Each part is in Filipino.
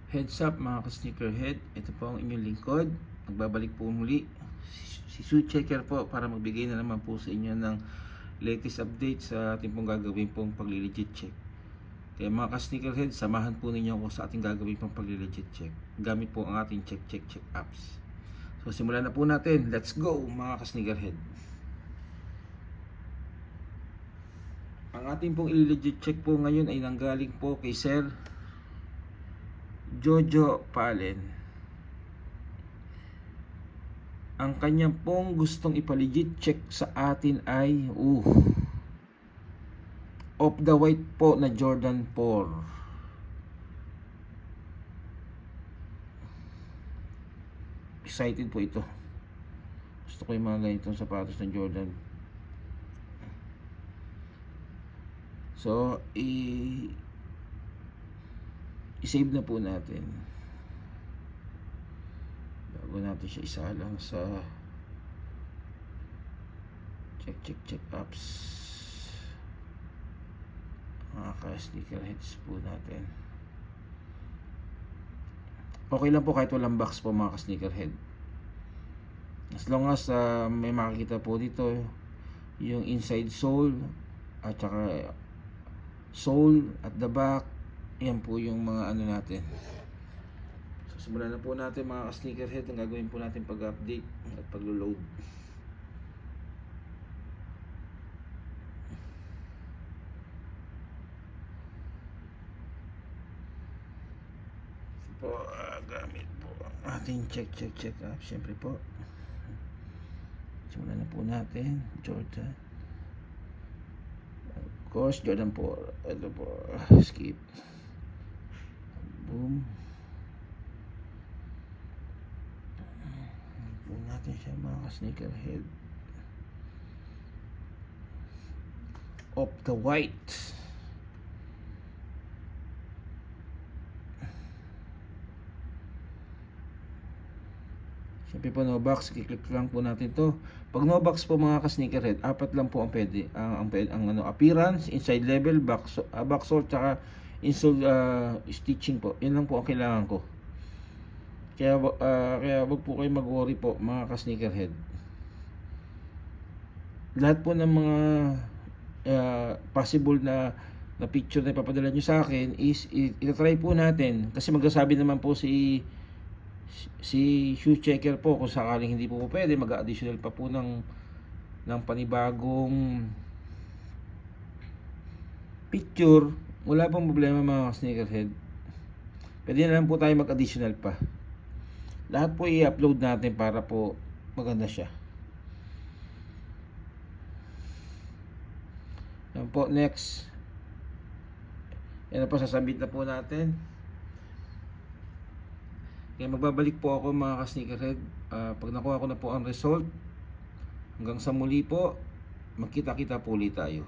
Heads up mga ka-sneakerhead, ito po ang inyong lingkod. Nagbabalik po muli si Shoe Checker po para magbigay na naman po sa inyo ng latest update sa ating pong gagawin pong pagli-legit check. Kaya mga ka-sneakerhead, samahan po ninyo ako sa ating gagawin pong pagli-legit check gamit po ang ating check apps. So simulan na po natin. Let's go mga ka-sneakerhead. Ang ating pong i-legit check po ngayon ay nanggaling po kay Sir Jojo Palen. Ang kanyang pong gustong ipalegit check sa atin ay off the white po na Jordan 4. Excited po ito. Gusto ko yung mga ganitong sapatos ng Jordan. So, i-save na po natin bago natin siya isalang sa check apps. Mga ka-sneakerheads po natin. Okay lang po kahit walang box po mga ka-sneakerhead, as long as may makikita po dito yung inside sole at saka sole at the back. Yan po yung mga ano natin. So simulan na po natin mga ka-sneakerhead ang gagawin po natin pag-update at pag-load. So po, gamit po ang ating check app. Siyempre po, simulan na po natin Jordan. Of course, Jordan 4. Ito po, skip. Boom. Boom natin siya mga ka-sneakerhead. Off the white. Siyempre po no box, kiklik lang po natin to. Pag no box po mga ka-sneakerhead, apat lang po ang pwede. Ang appearance, inside level, back sole, tsaka insole stitching po. Yan lang po ang kailangan ko. Kaya wag po kayo mag-worry po mga ka-sneakerhead. Lahat po ng mga possible na picture na ipapadala nyo sa akin is itatry po natin. Kasi magsasabi naman po si Shoe Checker po kung sakaling hindi po pwede, mag-additional pa po ng panibagong picture. Wala pong problema mga sneakerhead. Pwede na lang po tayo mag-additional pa. Lahat po i-upload natin para po maganda siya. Yan po, next. Yan na po, sasabit na po natin. Kaya magbabalik po ako mga ka-sneakerhead pag nakuha ko na po ang result. Hanggang sa muli po, magkita-kita po ulit tayo.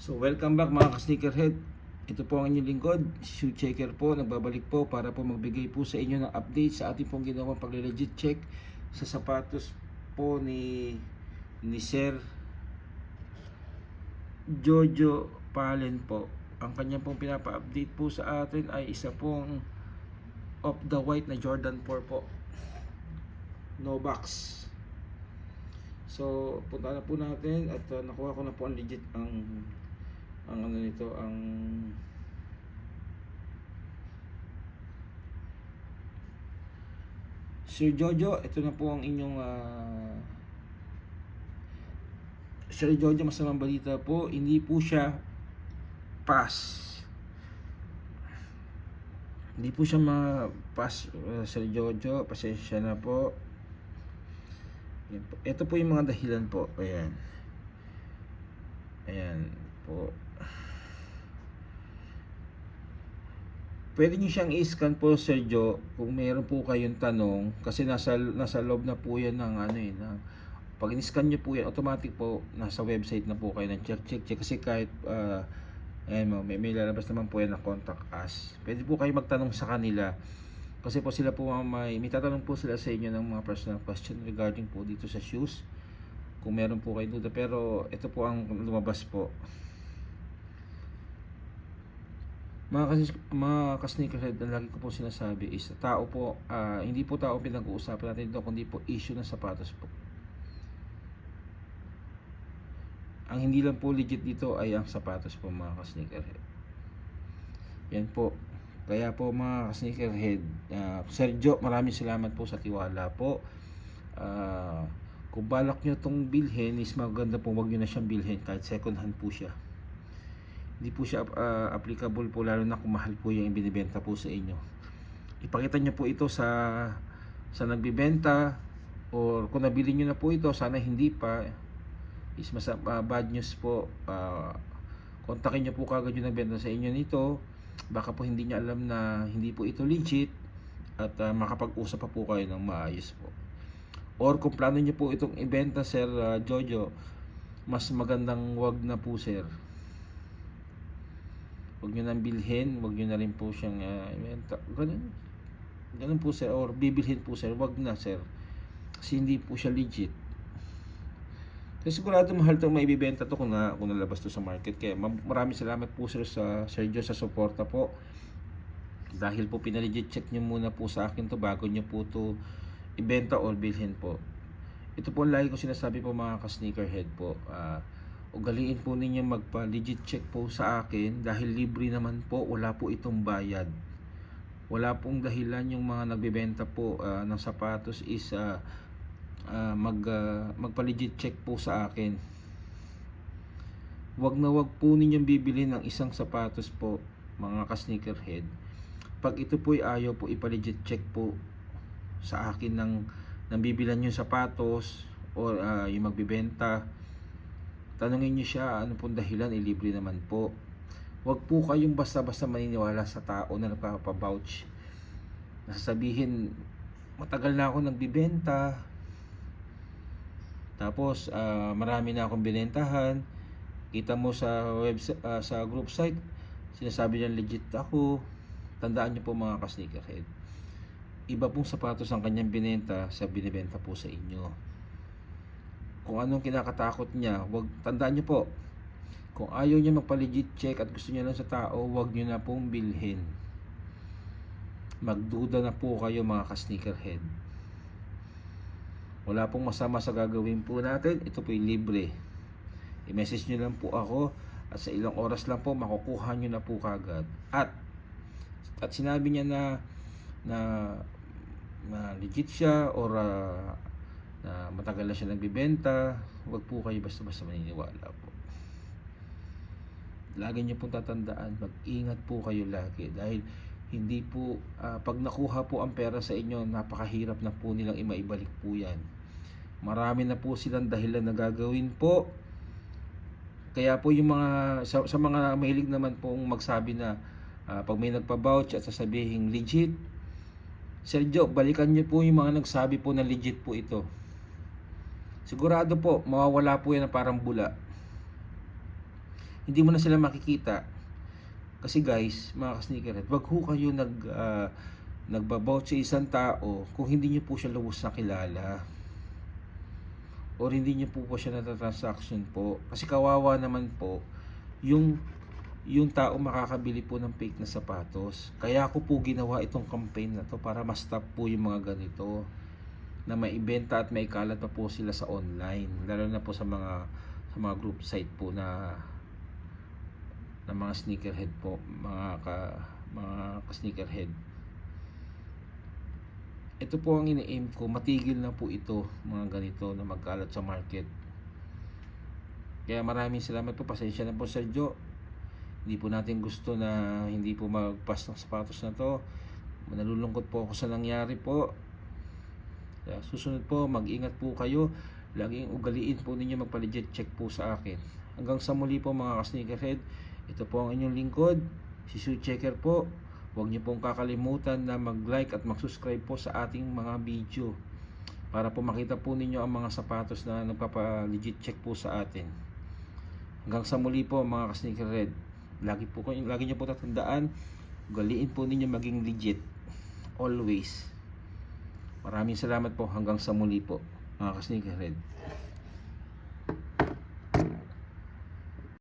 So welcome back mga ka-sneakerhead. Ito po ang inyong lingkod, Shoe Checker po. Nagbabalik po para po magbigay po sa inyo ng update sa ating pong ginawang pag-legit check sa sapatos po ni Sir Jojo Palen po. Ang kanya pong pinapa-update po sa atin ay isa pong off the white na Jordan 4 po, no box. So punta na po natin at nakuha ko na po ang legit ang ano nito, ang Sir Jojo. Ito na po ang inyong Sir Jojo, masamang balita po, hindi po siya pass. Hindi po siya ma-pass, Sir Jojo. Pasensya na po. Yan po. Ito po yung mga dahilan po. Ayan. Ayan po. Pwede nyo siyang i-scan po, Sir Jo, kung meron po kayong tanong. Kasi nasa loob na po yan ng pag in-scan nyo po yan, automatic po nasa website na po kayo ng check. Kasi kahit ayan, may lalabas naman po yan na contact us. Pwede po kayo magtanong sa kanila. Kasi po sila po may tatanong po sila sa inyo ng mga personal question regarding po dito sa shoes. kung meron po kayo duda, pero ito po ang lumabas po. Mga ka-sneakerhead, ang lagi ko po sinasabi is tao po, hindi po tao pinag-uusapan natin dito, kundi po issue ng sapatos po. Ang hindi lang po legit dito ay ang sapatos po, mga ka-sneakerhead. Yan po. Kaya po mga ka-sneakerhead, Sergio, maraming salamat po sa tiwala po. Kung balak nyo itong bilhin, is maganda po wag nyo na siyang bilhin kahit second hand po siya. Hindi po siya applicable po, lalo na kung mahal po yung ibinibenta po sa inyo. Ipakita nyo po ito sa nagbibenta, or kung nabili nyo na po ito, sana hindi pa, is bad news po. Kontakin nyo po kagad yung nagbenta sa inyo nito, baka po hindi niya alam na hindi po ito legit, at makapag-usap pa po kayo ng maayos po. Or kung plano nyo po itong ibenta, Sir Jojo, mas magandang wag na po, sir. Wag nyo nang bilhin, wag nyo na rin po siyang ibenta. Ganun po, sir. Or bibilhin po, sir, wag na, sir, kasi hindi po siya legit. Kasi sigurado mahal itong maibibenta to kung nalabas to sa market. Kaya maraming salamat po, sir, sa Sergio, sa suporta po. Dahil po pinalegit check nyo muna po sa akin to bago nyo po to ibenta or bilhin po. Ito po ang lagi ko sinasabi po, mga ka-sneakerhead po. Ugaliin po ninyo magpa-legit check po sa akin, dahil libre naman po, wala po itong bayad. Wala pong dahilan yung mga nagbebenta po ng sapatos is magpa-legit check po sa akin. Wag na wag po ninyong bibili ng isang sapatos po, mga ka-sneakerhead, pag ito po ay ayaw po ipa-legit check po sa akin ng bibilan yung sapatos o yung magbibenta. Tanungin nyo siya ano pong dahilan, libre naman po. Huwag po kayong basta-basta maniniwala sa tao na nagpapavouch. Nasasabihin, matagal na ako nagbibenta, tapos marami na akong binentahan. Kita mo sa sa group site, sinasabi niya legit ako. Tandaan nyo po, mga ka-sneakerhead, iba pong sapatos ang kanyang binenta sa binibenta po sa inyo. Kung anong kinakatakot niya, tandaan nyo po, kung ayaw niya magpa-legit check at gusto niya lang sa tao, wag niyo na pong bilhin. Magduda na po kayo, mga ka-sneakerhead. Wala pong masama sa gagawin po natin. Ito po yung libre. I-message nyo lang po ako, at sa ilang oras lang po makukuha nyo na po kagad. At sinabi niya na legit siya, or na matagal na siya nagbibenta, wag po kayo basta-basta maniniwala po. Lagi niyo pong tatandaan, mag-ingat po kayo lagi, dahil hindi po pag nakuha po ang pera sa inyo, napakahirap na po nilang imaibalik po yan. Marami na po silang dahilan na gagawin po. Kaya po yung mga sa mga mahilig naman pong magsabi na pag may nagpa-vouch at sasabihin legit, Sergio, balikan niyo po yung mga nagsabi po na legit po ito. Sigurado po, mawawala po yan na parang bula. Hindi mo na sila makikita. Kasi guys, mga ka-sneakerhead, wag ho kayo nagbabout sa isang tao kung hindi niyo po siya lubos na kilala. Or hindi niyo po siya natatransaction po. Kasi kawawa naman po yung tao makakabili po ng fake na sapatos. Kaya ako po ginawa itong campaign na to, para ma-stop po yung mga ganito, na maibenta at maikalat pa po sila sa online, lalo na po sa mga group site po na mga sneakerhead po, mga ka-sneakerhead. Ito po ang ini-aim ko, matigil na po ito, mga ganito na magkalat sa market. Kaya maraming salamat po, pasensya na po, Sergio. Hindi po natin gusto na hindi po magpas ng sapatos na to. Nalulungkot po ako sa nangyari po. Kaya susunod po, mag-ingat po kayo. Laging ugaliin po ninyo magpa-legit check po sa akin. Hanggang sa muli po, mga ka-sneakerhead, ito po ang inyong lingkod, si Shoe Checker po. Huwag niyo pong kakalimutan na mag-like at mag-subscribe po sa ating mga video, para po makita po ninyo ang mga sapatos na nagpapa-legit check po sa atin. Hanggang sa muli po, mga ka-sneakerhead, lagi niyo po tatandaan, ugaliin po ninyo maging legit always. Maraming salamat po, hanggang sa muli po, mga ka-sneakerhead.